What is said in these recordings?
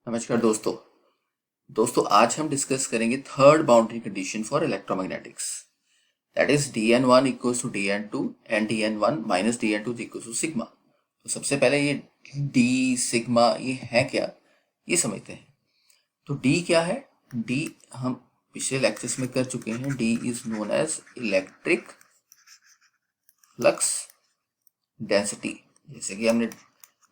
नमस्कार दोस्तों आज हम डिस्कस करेंगे third boundary condition for electromagnetics that is dn1 equals to dn2 and dn1 minus dn2 equals to sigma. तो सबसे पहले ये d सिग्मा ये है क्या ये समझते हैं। तो d क्या है? d हम पिछले लेक्चर्स में कर चुके हैं। d is known as electric flux density. जैसे कि हमने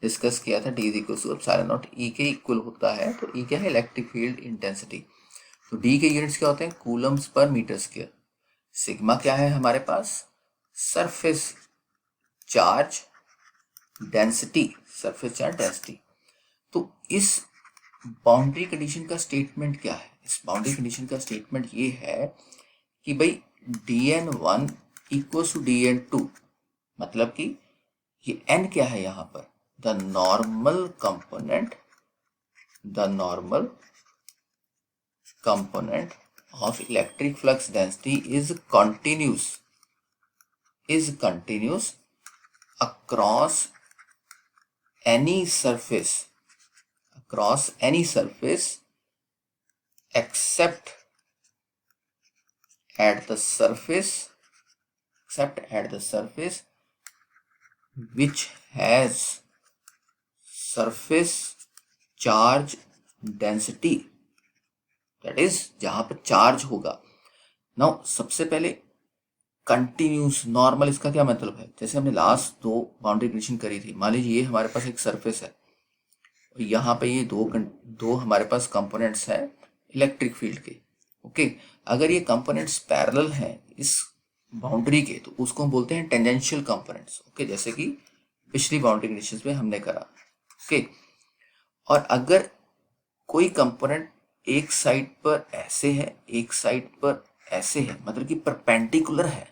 डिस्कस किया था, d is equal to epsilon not E के इक्वल होता है। तो E क्या है? Electric field intensity. तो d के यूनिट्स क्या होते हैं? कूलम्स पर मीटर स्क्वायर। सिग्मा क्या है हमारे पास? Surface charge density, surface charge density. तो इस बाउंड्री कंडीशन का स्टेटमेंट क्या है? इस बाउंड्री कंडीशन का स्टेटमेंट ये है कि भाई dn1 इक्वल टू dn2, मतलब कि ये n क्या है यहाँ पर? The normal component of electric flux density is continuous across any surface except at the surface which has surface charge density, that is जहां पर चार्ज होगा। नाउ सबसे पहले कंटिन्यूस नॉर्मल, इसका क्या मतलब है? जैसे हमने लास्ट दो बाउंड्री कंडीशन करी थी, मान लीजिए ये हमारे पास एक सरफेस है, यहाँ पे ये दो हमारे पास कंपोनेंट्स हैं इलेक्ट्रिक फील्ड के। ओके, अगर ये कंपोनेंट्स पैरेलल हैं इस बाउंड्री के तो उसको हम बोलते हैं टेंजेंशियल कंपोनेंट्स। ओके, जैसे कि पिछली बाउंड्री कंडीशंस में हमने करा। ओके, और अगर कोई कंपोनेंट एक साइड पर ऐसे है, एक साइड पर ऐसे है, मतलब कि परपेंडिकुलर है,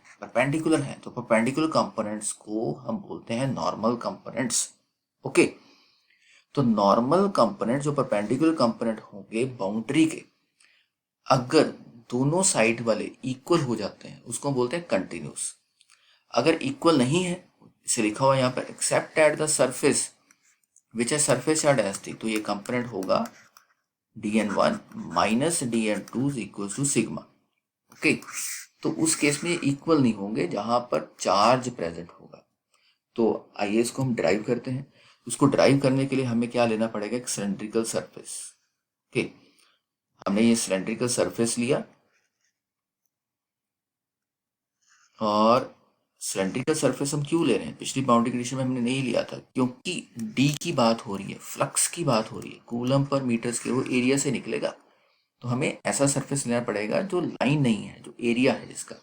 तो परपेंडिकुलर कंपोनेंट्स को हम बोलते हैं नॉर्मल कंपोनेंट्स। ओके, तो नॉर्मल कंपोनेंट जो परपेंडिकुलर कंपोनेंट होंगे बाउंड्री के, अगर दोनों साइड वाले इक्वल हो जाते हैं उसको बोलते हैं कंटिन्यूस। अगर इक्वल नहीं है, इसे लिखा हुआ यहाँ पर except at the surface which है सरफेस चार्ज डेंसिटी, तो ये कंपोनेंट होगा dn1 minus dn2 equal to sigma. Okay, तो उस केस में इक्वल नहीं होंगे जहां पर चार्ज प्रेजेंट होगा। तो आइए इसको हम ड्राइव करते हैं। उसको ड्राइव करने के लिए हमें क्या लेना पड़ेगा? एक सिलेंड्रिकल सरफेस। ओके, हमने ये सिलेंड्रिकल सरफेस लिया और सिलेंड्रिकल सरफेस हम क्यों ले रहे हैं? पिछली बाउंड्री कंडीशन में हमने नहीं लिया था, क्योंकि डी की बात हो रही है, फ्लक्स की बात हो रही है, कूलम पर मीटर के वो एरिया से निकलेगा। तो हमें ऐसा सरफेस लेना पड़ेगा जो लाइन नहीं है, जो एरिया है जिसका।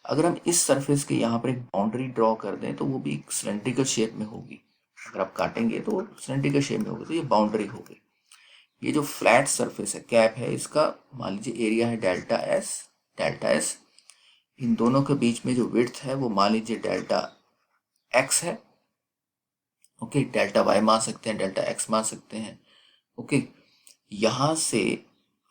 अगर हम इस सरफेस के यहाँ पर एक बाउंड्री ड्रॉ कर दें तो वो भी एक सिलेंड्रिकल शेप में होगी। अगर आप काटेंगे तो सिलेंड्रिकल शेप में होगी, तो ये बाउंड्री हो गई। ये जो फ्लैट सरफेस है, कैप है, इसका मान लीजिए एरिया है डेल्टा एस। इन दोनों के बीच में जो विड्थ है वो मान लीजिए डेल्टा एक्स है। ओके, डेल्टा वाई मान सकते हैं, डेल्टा एक्स मान सकते हैं। ओके, यहां से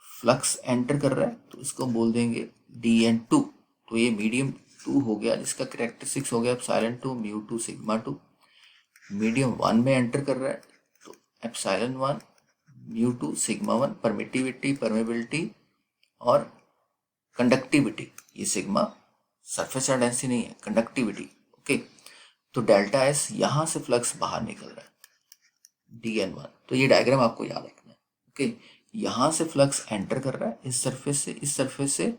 फ्लक्स एंटर कर रहा है तो इसको बोल देंगे dn2। तो ये मीडियम 2 हो गया, जिसका कैरेक्टरिस्टिक्स हो गया एप्सिलॉन 2 म्यू 2 सिग्मा 2। मीडियम 1 में एंटर कर रहा है तो एप्सिलॉन 1 म्यू 2 सिग्मा 1। परमेबिलिटी और कंडक्टिविटी, ये सिग्मा सरफेस चार्ज डेंसिटी नहीं है, कंडक्टिविटी। ओके, तो डेल्टा एस यहां से फ्लक्स बाहर निकल रहा है dn1। तो ये डायग्राम आपको याद रखना है। ओके, यहां से फ्लक्स एंटर कर रहा है इस सरफेस से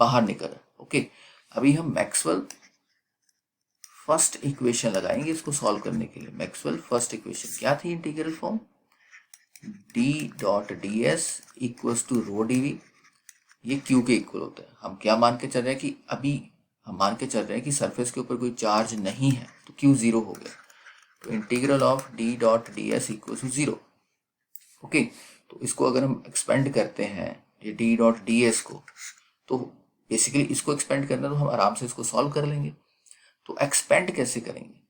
बाहर निकल रहा है। ओके, अभी हम मैक्सवेल फर्स्ट इक्वेशन लगाएंगे इसको सॉल्व करने के लिए। मैक्सवेल फर्स्ट इक्वेशन क्या थी? Integral form d dot D S equals to rho D V, ये क्यू के इक्वल होता है। हम क्या मान के चल रहे हैं कि अभी हम मान के चल रहे हैं कि सरफेस के ऊपर कोई चार्ज नहीं है, तो क्यू जीरो हो गया। तो integral of D dot D S equal to zero. Okay, तो इसको अगर हम एक्सपेंड करते हैं ये डी डॉट डी एस को, तो बेसिकली इसको एक्सपेंड करना तो हम आराम से इसको सॉल्व कर लेंगे। तो एक्सपेंड कैसे करेंगे?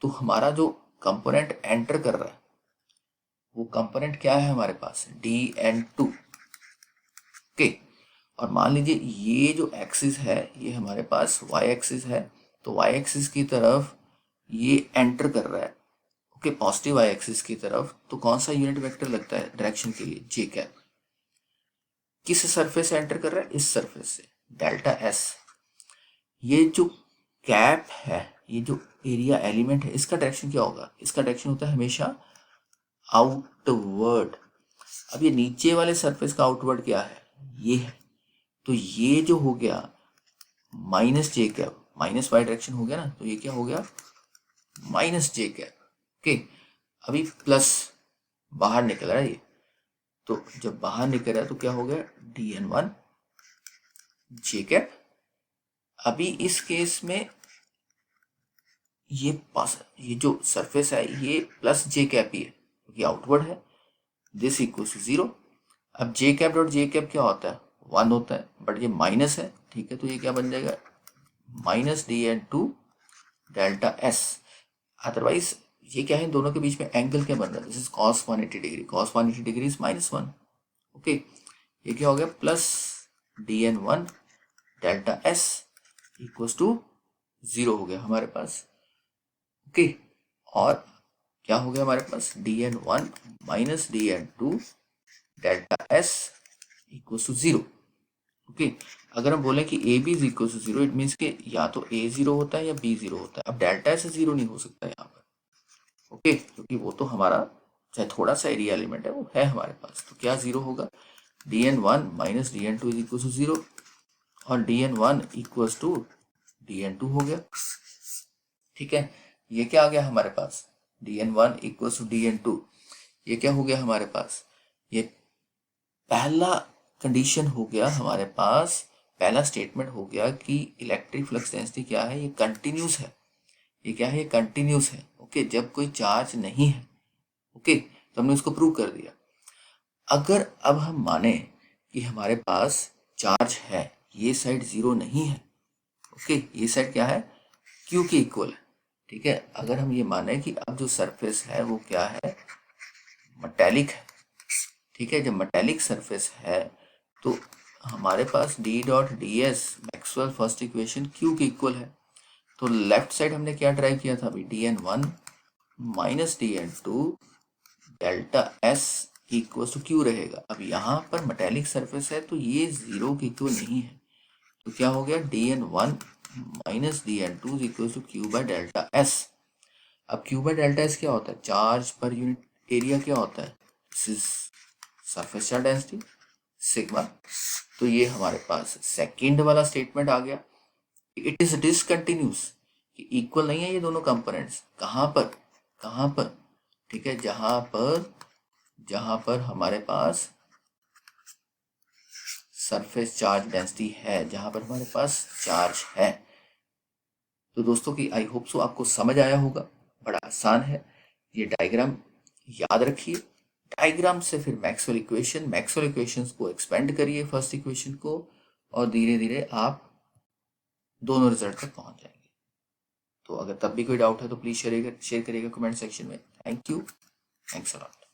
तो हमारा जो कंपोनेंट एंटर कर रहा है वो कंपोनेंट क्या है हमारे पास? dn2। ओके, और मान लीजिए ये जो एक्सिस है ये हमारे पास y एक्सिस है, तो y एक्सिस की तरफ ये एंटर कर रहा है। ओके, पॉजिटिव वाई एक्सिस की तरफ, तो कौन सा यूनिट वेक्टर लगता है डायरेक्शन के लिए? जे कैप। किस सरफेस से एंटर कर रहा है? इस सरफेस से, डेल्टा एस। ये जो कैप है, ये जो एरिया एलिमेंट है, इसका डायरेक्शन क्या होगा? इसका डायरेक्शन होता है हमेशा आउटवर्ड। अब ये नीचे वाले सरफेस का आउटवर्ड क्या है? ये है। तो ये जो हो गया माइनस जे कैप, माइनस वाई डायरेक्शन हो गया ना, तो ये क्या हो गया? माइनस जे कैप। ओके, अभी प्लस बाहर निकल रहा है ये, तो जब बाहर निकल रहा है तो क्या हो गया? dn1 जे कैप। अभी इस केस में ये जो सरफेस है ये प्लस जे कैप ही है क्योंकि आउटवर्ड है। This equals to 0। अब J cap dot J cap क्या होता है? 1 होता है, बट ये माइनस है, ठीक है, तो ये क्या बन जाएगा? Minus dn2 delta S. Otherwise ये क्या है, दोनों के बीच में एंगल क्या बन रहा है? This is cos 180 degree, cos 180 degree is -1। Okay, ये क्या हो गया? Plus dn1 delta S equals to 0 हो गया हमारे पास। ओके, और क्या हो गया हमारे पास? dn1 minus dn2 delta S equals to 0। Okay, अगर हम बोले कि A B is equal to 0, it means कि या तो ए 0 होता है या बी 0 होता है। अब डेल्टा एस 0 नहीं हो सकता यहाँ पर, ओके, क्योंकि वो तो हमारा चाहे थोड़ा सा एरिया एलिमेंट है, वो है हमारे पास। तो क्या 0 होगा? dn1 minus dn2 is equal to 0, और dn1 इक्वल्स टू dn2 हो गया। ठीक है, ये क्या आ गया हमारे पास? dn1 equals to dn2। ये क्या हो गया हमारे पास? ये पहला कंडीशन हो गया हमारे पास, पहला स्टेटमेंट हो गया कि इलेक्ट्रिक फ्लक्स डेंसिटी क्या है? ये कंटिन्यूस है। ये क्या है? ये कंटिन्यूस है। ओके, जब कोई चार्ज नहीं है, ओके, तो हमने उसको प्रूव कर दिया। अगर अब हम माने कि हमारे पास चार्ज है, ये साइड 0 नहीं है, ओके, ये साइड क्या है? क्यू के इक्वल है। ठीक है, अगर हम ये माने कि अब जो सरफेस है वो क्या है? मेटेलिक है। ठीक है, जब मेटेलिक सरफेस है तो हमारे पास D dot D S, Maxwell first equation, Q के इक्वल है। तो लेफ्ट साइड हमने क्या ड्राइव किया था अभी? dn1 minus dn2 delta S equal to Q रहेगा। अब यहाँ पर मेटेलिक सरफेस है तो ये 0 के इक्वल नहीं है, तो क्या हो गया? dn1 minus dn2 equal to Q by delta S. अब क्यू बाय डेल्टा एस क्या होता है? चार्ज पर यूनिट एरिया क्या होता है? This is surface charge density sigma. तो ये हमारे पास सेकंड वाला स्टेटमेंट आ गया। इट इज डिसकंटिन्यूस, इक्वल नहीं है ये दोनों कंपोनेंट्स। कहाँ पर? कहाँ पर? ठीक है, जहां पर हमारे पास सरफेस चार्ज डेंसिटी है, जहां पर हमारे पास चार्ज है। तो दोस्तों की आई होप सो आपको समझ आया होगा, बड़ा आसान है। ये डायग्राम याद रखिए, डायग्राम से फिर मैक्सवेल इक्वेशंस को एक्सपेंड करिए फर्स्ट इक्वेशन को, और धीरे धीरे आप दोनों रिजल्ट तक पहुंच जाएंगे। तो अगर तब भी कोई डाउट है तो प्लीज शेयर करिएगा कमेंट सेक्शन में। Thank you, thanks a lot.